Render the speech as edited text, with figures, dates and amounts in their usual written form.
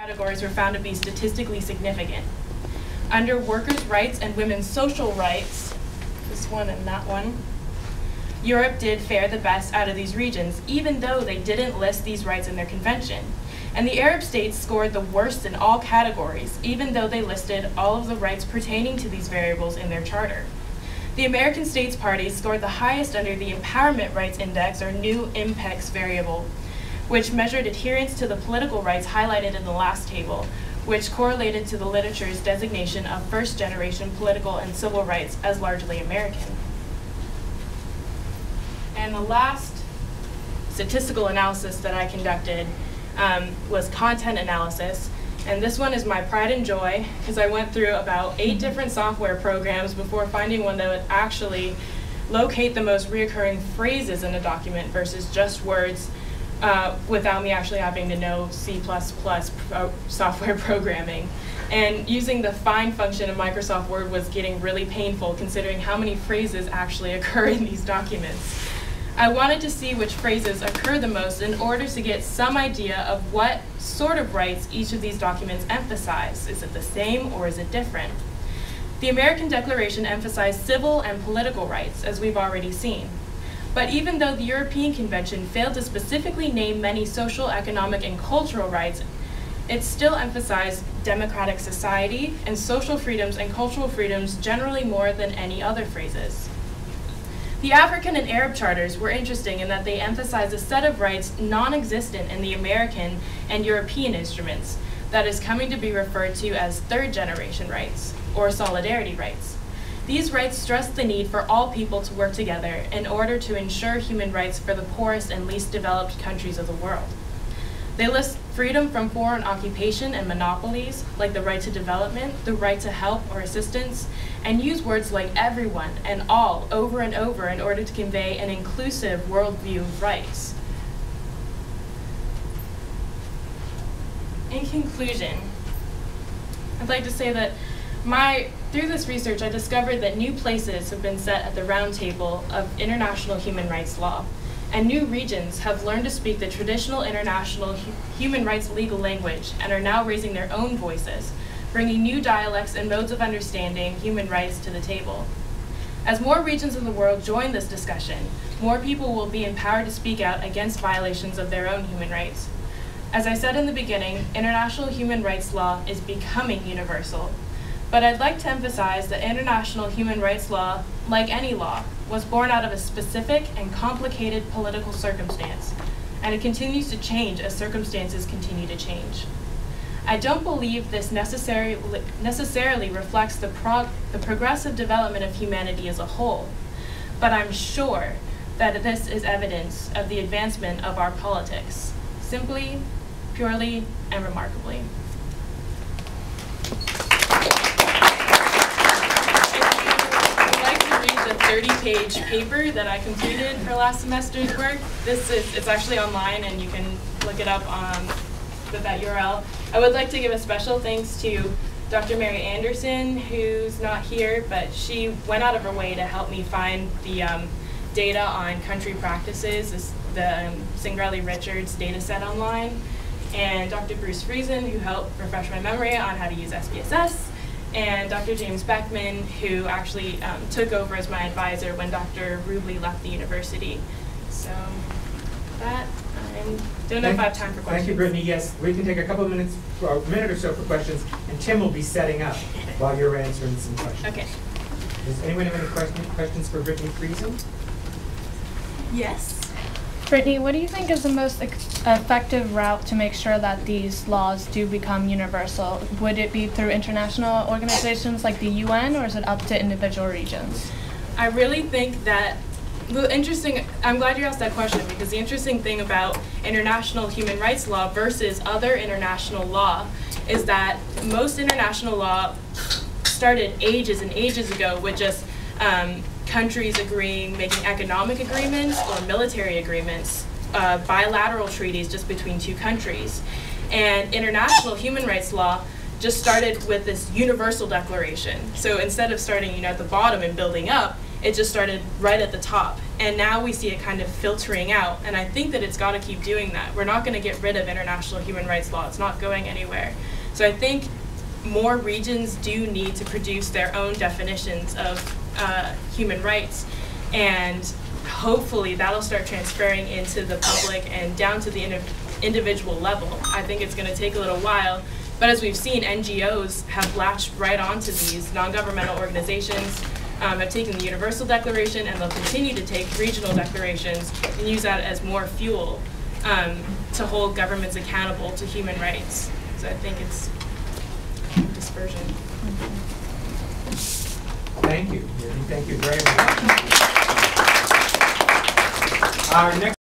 categories were found to be statistically significant. Under workers' rights and women's social rights, this one and that one, Europe did fare the best out of these regions, even though they didn't list these rights in their convention. And the Arab states scored the worst in all categories, even though they listed all of the rights pertaining to these variables in their charter. The American States Party scored the highest under the Empowerment Rights Index, or new IMPEX variable, which measured adherence to the political rights highlighted in the last table, which correlated to the literature's designation of first-generation political and civil rights as largely American. And the last statistical analysis that I conducted was content analysis. And this one is my pride and joy, because I went through about 8 different software programs before finding one that would actually locate the most reoccurring phrases in a document versus just words without me actually having to know C++ software programming. And using the find function of Microsoft Word was getting really painful, considering how many phrases actually occur in these documents. I wanted to see which phrases occur the most in order to get some idea of what sort of rights each of these documents emphasize. Is it the same or is it different? The American Declaration emphasized civil and political rights, as we've already seen. But even though the European Convention failed to specifically name many social, economic, and cultural rights, it still emphasized democratic society and social freedoms and cultural freedoms generally more than any other phrases. The African and Arab charters were interesting in that they emphasized a set of rights non-existent in the American and European instruments that is coming to be referred to as third-generation rights, or solidarity rights. These rights stress the need for all people to work together in order to ensure human rights for the poorest and least developed countries of the world. They list freedom from foreign occupation and monopolies, like the right to development, the right to help or assistance, and use words like everyone and all over and over in order to convey an inclusive worldview of rights. In conclusion, I'd like to say that through this research, I discovered that new places have been set at the round table of international human rights law, and new regions have learned to speak the traditional international human rights legal language and are now raising their own voices, bringing new dialects and modes of understanding human rights to the table. As more regions of the world join this discussion, more people will be empowered to speak out against violations of their own human rights. As I said in the beginning, international human rights law is becoming universal. But I'd like to emphasize that international human rights law, like any law, was born out of a specific and complicated political circumstance, and it continues to change as circumstances continue to change. I don't believe this necessarily reflects the progressive development of humanity as a whole, but I'm sure that this is evidence of the advancement of our politics, simply, purely, and remarkably. The 30-page paper that I completed for last semester's work. It's actually online and you can look it up with that URL. I would like to give a special thanks to Dr. Mary Anderson, who's not here, but she went out of her way to help me find the data on country practices, the Singrelli-Richards data set online, and Dr. Bruce Friesen, who helped refresh my memory on how to use SPSS, and Dr. James Beckman, who actually took over as my advisor when Dr. Rubley left the university. So that, I don't know if I have time for questions. Thank you, Brittany. Yes, we can take a couple of minutes, or a minute or so for questions, and Tim will be setting up while you're answering some questions. Okay. Does anyone have any questions for Brittany Friesen? Yes. Brittany, what do you think is the most effective route to make sure that these laws do become universal? Would it be through international organizations like the UN, or is it up to individual regions? I really think that, I'm glad you asked that question, because the interesting thing about international human rights law versus other international law is that most international law started ages and ages ago with just countries agreeing, making economic agreements or military agreements, bilateral treaties just between two countries. And international human rights law just started with this universal declaration. So instead of starting at the bottom and building up, it just started right at the top. And now we see it kind of filtering out. And I think that it's got to keep doing that. We're not going to get rid of international human rights law. It's not going anywhere. So I think more regions do need to produce their own definitions of human rights. And hopefully that'll start transferring into the public and down to the individual level. I think it's going to take a little while. But as we've seen, NGOs have latched right onto these. Non-governmental organizations have taken the Universal Declaration, and they'll continue to take regional declarations and use that as more fuel to hold governments accountable to human rights. So I think it's dispersion. Thank you. Thank you very much. Our next